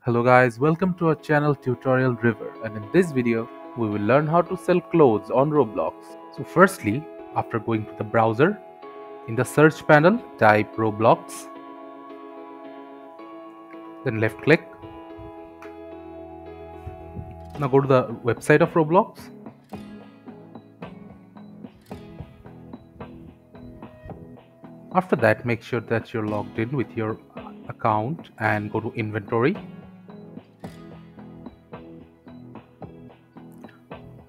Hello guys, welcome to our channel Tutorial River, and in this video we will learn how to sell clothes on Roblox. So firstly, after going to the browser, in the search panel type Roblox, then left click. Now go to the website of Roblox. After that, make sure that you're logged in with your account and go to inventory.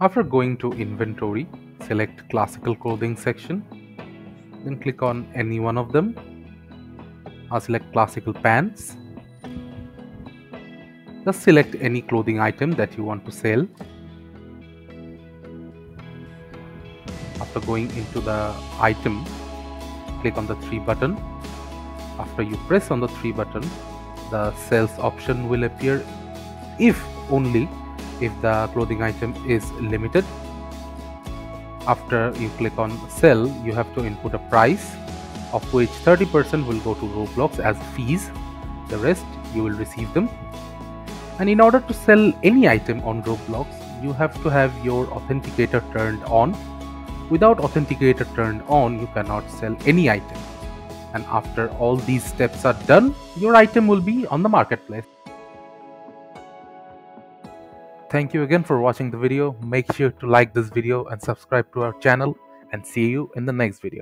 After going to inventory, select classical clothing section, then click on any one of them. I'll select classical pants. Just select any clothing item that you want to sell. After going into the item, click on the 3 button. After you press on the 3 button, the sales option will appear only if the clothing item is limited. After you click on sell, you have to input a price, of which 30% will go to Roblox as fees. The rest you will receive them. And in order to sell any item on Roblox, you have to have your authenticator turned on. Without authenticator turned on, you cannot sell any item. And after all these steps are done, your item will be on the marketplace. Thank you again for watching the video. Make sure to like this video and subscribe to our channel, and see you in the next video.